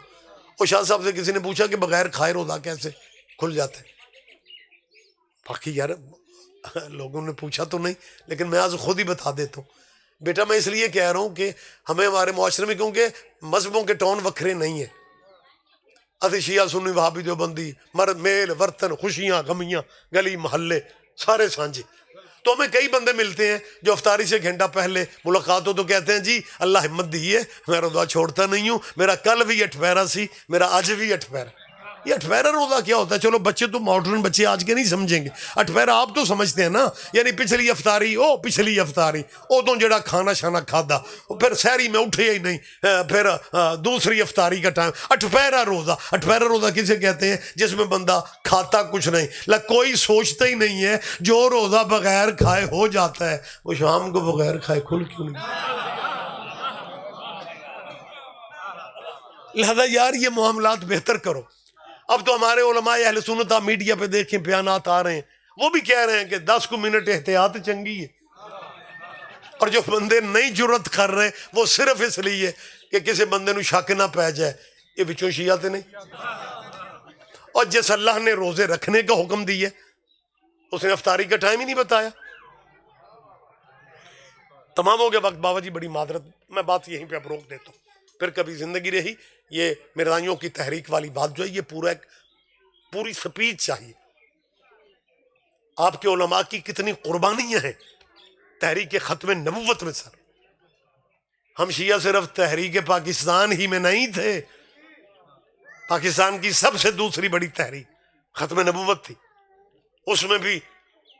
Speaker 2: اور شاہ صاحب سے کسی نے پوچھا کہ بغیر کھائے روزہ کیسے کھل جاتا ہے. باقی یار لوگوں نے پوچھا تو نہیں, لیکن میں آج خود ہی بتا دیتا ہوں. بیٹا میں اس لیے کہہ رہا ہوں کہ ہمیں ہمارے معاشرے میں, کیونکہ مذہبوں کے ٹون وکھرے نہیں ہیں, اسی شیعہ سنی وہابی دیوبندی مرد میل ورتن خوشیاں غمیاں گلی محلے سارے سانجے. تو ہمیں کئی بندے ملتے ہیں جو افطاری سے گھنٹہ پہلے ملاقات ہو تو کہتے ہیں جی اللہ ہمت دی ہے, میں روزہ چھوڑتا نہیں ہوں, میرا کل بھی 8 پہرا سی, میرا آج بھی 8 پہرا. یہ 8 پہرا روزہ کیا ہوتا ہے؟ چلو بچے تو ماڈرن بچے آج کے نہیں سمجھیں گے. 8 پہرا آپ تو سمجھتے ہیں نا, یعنی پچھلی افطاری پچھلی افطاری ادوں جڑا کھانا شانا کھادا, پھر سحری میں اٹھے ہی نہیں, پھر دوسری افطاری کا ٹائم. 8 پہرا روزہ, 8 پہرا روزہ کسے کہتے ہیں؟ جس میں بندہ کھاتا کچھ نہیں, کوئی سوچتا ہی نہیں ہے. جو روزہ بغیر کھائے ہو جاتا ہے وہ شام کو بغیر کھائے کھل کیوں نہیں؟ لہذا یار یہ معاملات بہتر کرو. اب تو ہمارے علماء اہل سنت میڈیا پہ دیکھیں بیانات آ رہے ہیں, وہ بھی کہہ رہے ہیں کہ 10 منٹ احتیاط چنگی ہے. اور جو بندے نہیں جرت کر رہے وہ صرف اس لیے کہ کسی بندے نو شک نہ پہ جائے, یہ بچوں شیعہ تے نہیں. اور جس اللہ نے روزے رکھنے کا حکم دی ہے اس نے افطاری کا ٹائم ہی نہیں بتایا. تمام ہو گیا وقت بابا جی, بڑی معذرت, میں بات یہیں پہ اب روک دیتا ہوں, پھر کبھی زندگی رہی. یہ مرزائیوں کی تحریک والی بات جو ہے یہ پوری سپیچ چاہیے. آپ کے علماء کی کتنی قربانیاں ہیں تحریک ختم نبوت میں. سر ہم شیعہ صرف تحریک پاکستان ہی میں نہیں تھے, پاکستان کی سب سے دوسری بڑی تحریک ختم نبوت تھی. اس میں بھی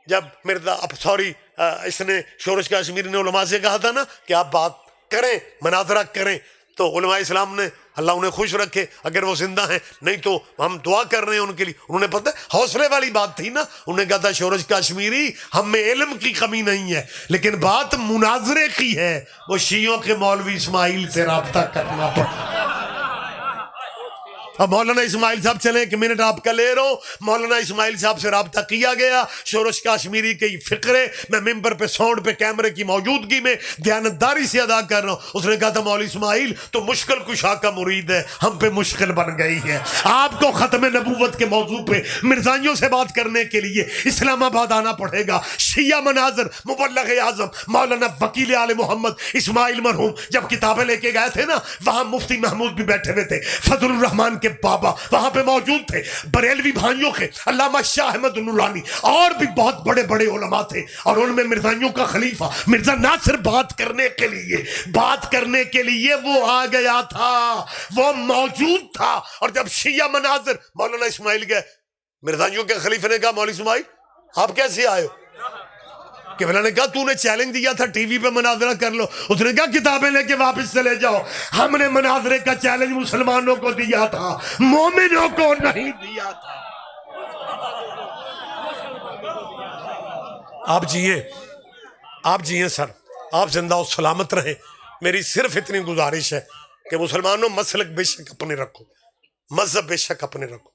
Speaker 2: جب مرزا اس نے شورش کشمیری نے علماء سے کہا تھا نا کہ آپ بات کریں مناظرہ کریں, تو علماء اسلام نے اللہ انہیں خوش رکھے, اگر وہ زندہ ہیں, نہیں تو ہم دعا کر رہے ہیں ان کے لیے. انہوں نے پتہ حوصلے والی بات تھی نا, انہوں نے کہا تھا شورش کشمیری ہم میں علم کی کمی نہیں ہے, لیکن بات مناظرے کی ہے, وہ شیعوں کے مولوی اسماعیل سے رابطہ کرنا پڑا. اب مولانا اسماعیل صاحب چلیں, 1 منٹ آپ کا لے رہا ہوں. مولانا اسماعیل صاحب سے رابطہ کیا گیا, شورش کشمیری کے فقرے میں ممبر پہ ساؤنڈ پہ کیمرے کی موجودگی میں دیانتداری سے ادا کر رہا ہوں. اس نے کہا تھا مولوی اسماعیل تو مشکل کشا کا مرید ہے, ہم پہ مشکل بن گئی ہے. آپ کو ختم نبوت کے موضوع پہ مرزائیوں سے بات کرنے کے لیے اسلام آباد آنا پڑے گا. شیعہ مناظر مبلغ اعظم مولانا وکیل آل محمد اسماعیل مرحوم جب کتابیں لے کے گئے تھے نا, وہاں مفتی محمود بھی بیٹھے ہوئے تھے, فضل الرحمان کے بابا وہاں پہ موجود تھے, بریلوی بھائیوں کے علامہ شاہ احمد نورانی اور بھی بہت بڑے بڑے علماء تھے, اور ان میں مرزائیوں کا خلیفہ مرزا ناصر بات کرنے کے لیے وہ آ گیا تھا, وہ موجود تھا. اور جب شیعہ مناظر مولانا اسماعیل گئے, مرزائیوں کے خلیفے نے کہا مولوی اسماعیل آپ کیسے آئے ہو؟ کہ نے کہا تو نے چیلنج دیا تھا ٹی وی پہ مناظرہ کر لو. اس نے کہا کتابیں لے کے واپس چلے جاؤ, ہم نے مناظرے کا چیلنج مسلمانوں کو دیا تھا, مومنوں کو نہیں دیا تھا. آپ جیئے سر, آپ زندہ و سلامت رہیں. میری صرف اتنی گزارش ہے کہ مسلمانوں مسلک بے شک اپنے رکھو, مذہب بے شک اپنے رکھو,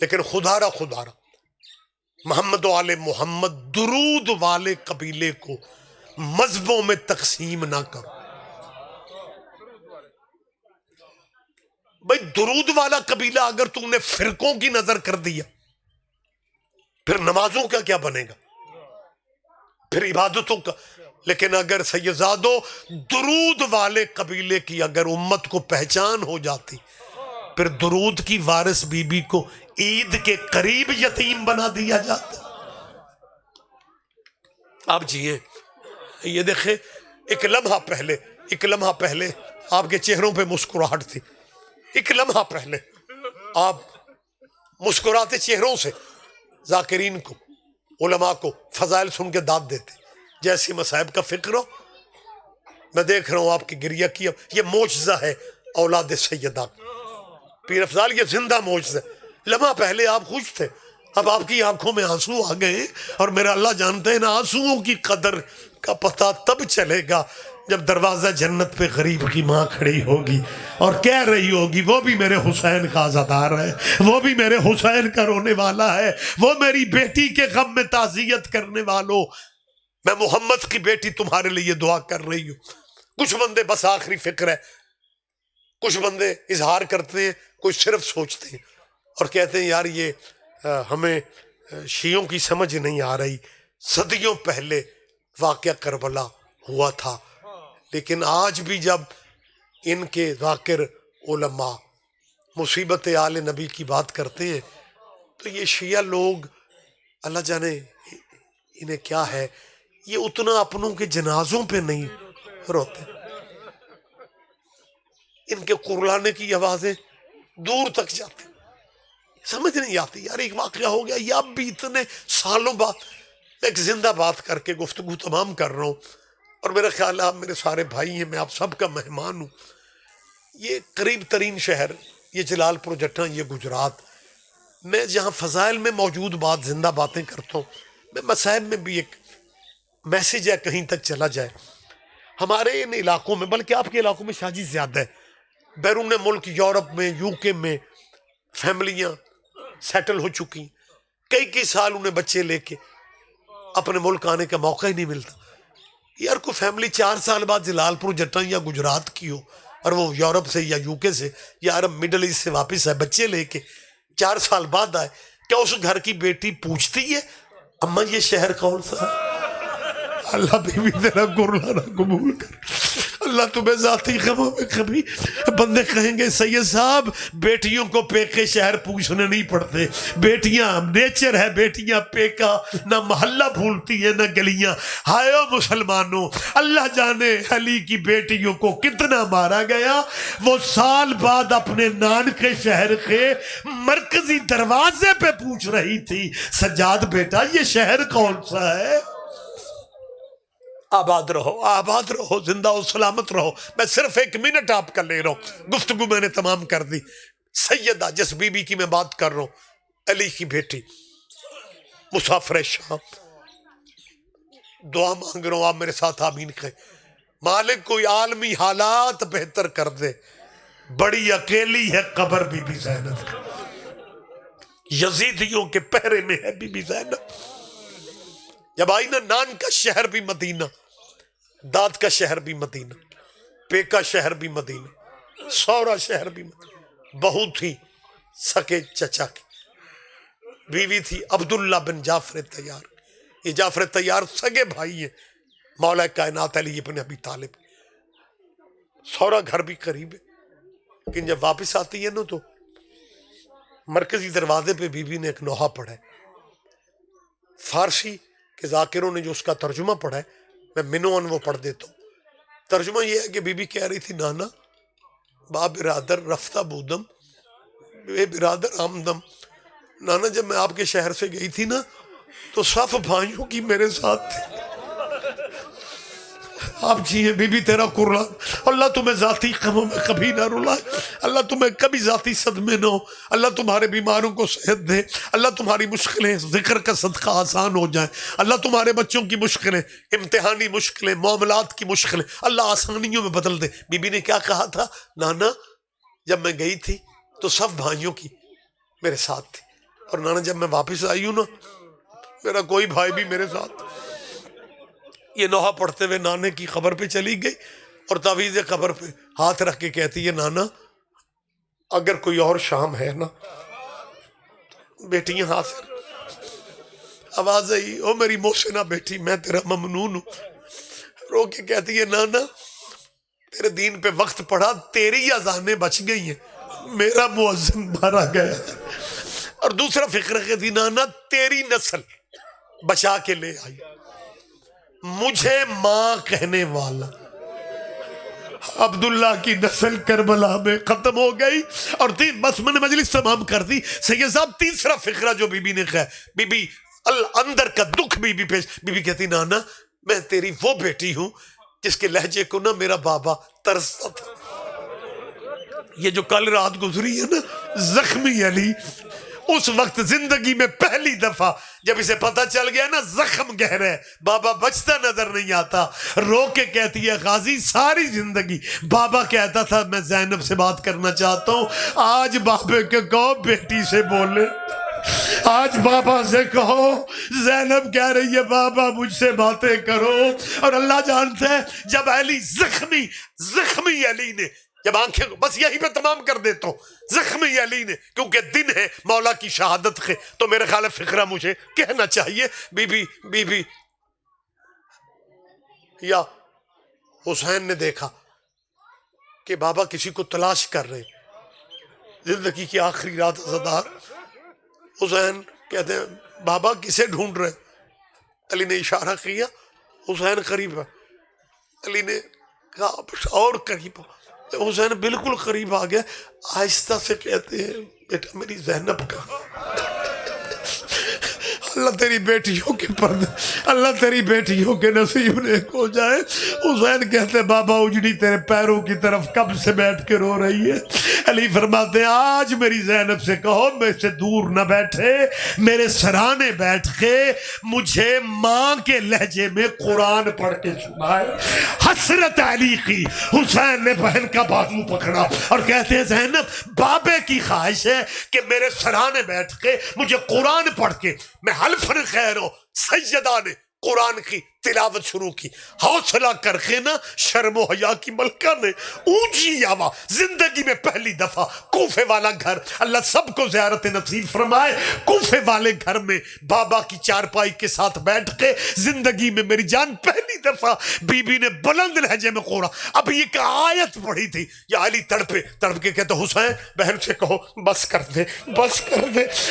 Speaker 2: لیکن خدا را محمد و آل محمد درود والے قبیلے کو مذہبوں میں تقسیم نہ کرو. بھئی درود والا قبیلہ اگر تم نے فرقوں کی نظر کر دیا پھر نمازوں کا کیا بنے گا، پھر عبادتوں کا. لیکن اگر سیدزادوں درود والے قبیلے کی اگر امت کو پہچان ہو جاتی، پھر درود کی وارث بی بی کو عید کے قریب یتیم بنا دیا جاتا. آپ جیئے یہ دیکھیں، ایک لمحہ پہلے آپ کے چہروں پہ مسکراہٹ تھی، ایک لمحہ پہلے آپ مسکراتے چہروں سے ذاکرین کو، علماء کو فضائل سن کے داد دیتے. جیسی مصائب کا فکر ہو، میں دیکھ رہا ہوں آپ کی گریہ کی. یہ معجزہ ہے اولاد سیدہ. پیر افضال یہ زندہ معجزہ ہے. لمحہ پہلے آپ خوش تھے، اب آپ کی آنکھوں میں آنسو آ گئے. اور میرا اللہ جانتے ہیں نا، آنسوؤں کی قدر کا پتہ تب چلے گا جب دروازہ جنت پہ غریب کی ماں کھڑی ہوگی اور کہہ رہی ہوگی وہ بھی میرے حسین کا عزادار ہے، وہ بھی میرے حسین کا رونے والا ہے، وہ میری بیٹی کے غم میں تعزیت کرنے والوں، میں محمد کی بیٹی تمہارے لیے دعا کر رہی ہوں. کچھ بندے بس آخری فکر ہے، کچھ بندے اظہار کرتے ہیں، کچھ صرف سوچتے ہیں اور کہتے ہیں یار یہ ہمیں شیعوں کی سمجھ نہیں آ رہی. صدیوں پہلے واقعہ کربلا ہوا تھا، لیکن آج بھی جب ان کے ذاکر علماء مصیبت آل نبی کی بات کرتے ہیں تو یہ شیعہ لوگ اللہ جانے انہیں کیا ہے، یہ اتنا اپنوں کے جنازوں پہ نہیں روتے. ان کے قرلانے کی آوازیں دور تک جاتی، سمجھ نہیں آتی. یار ایک واقعہ ہو گیا، یہ اب بھی اتنے سالوں بعد میں ایک زندہ بات کر کے گفتگو تمام کر رہا ہوں. اور میرا خیال ہے آپ میرے سارے بھائی ہیں، میں آپ سب کا مہمان ہوں. یہ قریب ترین شہر، یہ جلال پور جٹاں، یہ گجرات، میں جہاں فضائل میں موجود بات زندہ باتیں کرتا ہوں، میں مصائب میں بھی ایک میسیج ہے کہیں تک چلا جائے. ہمارے ان علاقوں میں، بلکہ آپ کے علاقوں میں شاجی زیادہ ہے، بیرون ملک یورپ میں، یو کے میں فیملیاں سیٹل ہو چکی، کئی سال انہیں بچے لے کے اپنے ملک آنے کا موقع ہی نہیں ملتا. یار کوئی فیملی 4 سال بعد جلال پور جٹاں یا گجرات کی ہو اور وہ یورپ سے یا یو کے سے یا عرب مڈل ایسٹ سے واپس آئے، بچے لے کے 4 سال بعد آئے، کیا اس گھر کی بیٹی پوچھتی ہے اماں یہ شہر کون سا ہے؟ اللہ بیوی تیرا قرلانا قبول کر. اللہ تمہیں ذاتی غموں میں کبھی بندے کہیں گے سید صاحب بیٹیوں کو پیکے شہر پوچھنے نہیں پڑتے، بیٹیاں نیچر ہے، بیٹیاں پیکا نہ محلہ بھولتی ہے نہ گلیاں. ہائے او مسلمانوں، اللہ جانے علی کی بیٹیوں کو کتنا مارا گیا. وہ سال بعد اپنے نان کے شہر کے مرکزی دروازے پہ پوچھ رہی تھی سجاد بیٹا یہ شہر کون سا ہے. آباد رہو، زندہ و سلامت رہو. میں صرف 1 منٹ آپ کا لے رہا ہوں، گفتگو میں نے تمام کر دی. سیدہ جس بی بی کی میں بات کر رہا ہوں، علی کی بیٹی، مسافر شام، دعا مانگ رہا ہوں، آپ میرے ساتھ آمین کہیں. مالک کوئی عالمی حالات بہتر کر دے، بڑی اکیلی ہے قبر بی بی زینب، یزیدیوں کے پہرے میں ہے بی بی زینب. جب آئی نا، نان کا شہر بھی مدینہ، داد کا شہر بھی مدینہ، پیکا شہر بھی مدینہ، سورا شہر بھی مدینہ. بہو تھی سکے چچا کی، بیوی تھی عبداللہ بن جعفر طیار. یہ جعفر طیار سگے بھائی ہیں مولا کائنات علی ابن ابی طالب. سورا گھر بھی قریب ہے، لیکن جب واپس آتی ہے نا تو مرکزی دروازے پہ بیوی نے ایک نوحہ پڑھا ہے فارسی کہ ذاکروں نے جو اس کا ترجمہ پڑھا ہے، میں منوان وہ پڑھ دیتا ہوں. ترجمہ یہ ہے کہ بی بی کہہ رہی تھی نانا با برادر رفتہ بودم بے برادر آمدم. نانا جب میں آپ کے شہر سے گئی تھی نا تو صف بھائیوں کی میرے ساتھ تھی. آپ جی ہیں بی بی تیرا قرآن، اللہ تمہیں ذاتی غموں میں کبھی نہ رلائے، اللہ تمہیں کبھی ذاتی صدمے نہ ہو، اللہ تمہارے بیماروں کو صحت دے، اللہ تمہاری مشکلیں ذکر کا صدقہ آسان ہو جائیں، اللہ تمہارے بچوں کی مشکلیں، امتحانی مشکلیں، معاملات کی مشکلیں اللہ آسانیوں میں بدل دے. بی بی نے کیا کہا تھا؟ نانا جب میں گئی تھی تو سب بھائیوں کی میرے ساتھ تھی، اور نانا جب میں واپس آئی ہوں نا میرا کوئی بھائی بھی میرے ساتھ. یہ نوحہ پڑھتے ہوئے نانے کی قبر پہ چلی گئی اور تعویذ قبر پہ ہاتھ رکھ کے کہتی ہے نانا اگر کوئی اور شام ہے نا، بیٹیاں حاضر، آواز آئی او میری محسنہ بیٹی میں تیرا ممنون ہوں. رو کے کہتی ہے نانا تیرے دین پہ وقت پڑا تیری اذانیں بچ گئی ہیں میرا مؤذن مارا گیا. اور دوسرا فقرہ کہتی نانا تیری نسل بچا کے لے آئی مجھے ماں کہنے والا عبداللہ کی نسل کربلا میں ختم ہو گئی. اور بس میں نے مجلس تمام کر دی. سید صاحب تیسرا فقرہ جو بی بی نے کہا بی بی اندر کا دکھ بی بی پیش. بی بی کہتی نانا میں تیری وہ بیٹی ہوں جس کے لہجے کو نا میرا بابا ترستا تھا. یہ جو کل رات گزری ہے نا زخمی علی اس وقت زندگی میں پہلی دفعہ جب اسے پتہ چل گیا نا زخم گہرا ہے بابا بچتا نظر نہیں آتا رو کے کہتی ہے غازی ساری زندگی بابا کہتا تھا میں زینب سے بات کرنا چاہتا ہوں آج بابے کے کہو بیٹی سے بولے آج بابا سے کہو زینب کہہ رہی ہے بابا مجھ سے باتیں کرو. اور اللہ جانتا ہے جب علی زخمی علی نے جب آنکھیں بس یہی پہ تمام کر دیتا ہوں زخمی علی نے کیونکہ دن ہے مولا کی شہادت کے تو میرے خیال فقرہ مجھے کہنا چاہیے. بی بی یا حسین نے دیکھا کہ بابا کسی کو تلاش کر رہے زندگی کی آخری رات عزادار. حسین کہتے ہیں بابا کسے ڈھونڈ رہے. علی نے اشارہ کیا حسین قریب ہے. علی نے کہا اور قریب ہو. حسین بالکل قریب آ گیا آہستہ سے کہتے ہیں بیٹا میری زینب کا اللہ تیری بیٹیوں کے پردے اللہ تیری بیٹیوں کے نصیب نیک ہو جائے. حسین کہتے ہیں بابا اجڑی تیرے پیروں کی طرف کب سے بیٹھ کے رو رہی ہے. علی فرماتے ہیں آج میری زینب سے کہو میں سے دور نہ بیٹھے میرے سرانے بیٹھ کے مجھے ماں کے لہجے میں قرآن پڑھ کے سنائے. حسرت علی کی حسین نے بہن کا بازو پکڑا اور کہتے ہیں زینب بابے کی خواہش ہے کہ میرے سرانے بیٹھ کے مجھے قرآن پڑھ کے میں حلفن خیر ہو. سیدہ نے قرآن کی تلاوت شروع کی حوصلہ کر کے نا شرم و حیا کی ملکہ نے اونچی آواز زندگی میں پہلی دفعہ کوفے والا گھر اللہ سب کو زیارت نصیب فرمائے کوفے والے گھر میں بابا کی چارپائی کے ساتھ بیٹھ کے زندگی میں میری جان پہلی دفعہ بی بی نے بلند لہجے میں قرآن ابھی ایک آیت پڑھی تھی یا علی تڑپ کے کہتے حسین بہن سے کہو بس کر دے.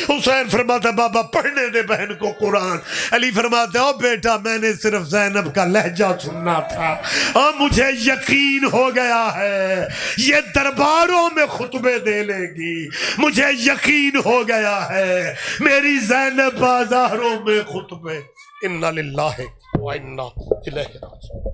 Speaker 2: حسین فرماتا بابا پڑھنے دے بہن کو قرآن. علی فرماتے او بیٹا میں نے صرف زینب کا لہجہ سننا تھا اور مجھے یقین ہو گیا ہے یہ درباروں میں خطبے دے لے گی. مجھے یقین ہو گیا ہے میری زینب بازاروں میں خطبے. انا للہ و انا الیہ راجعون.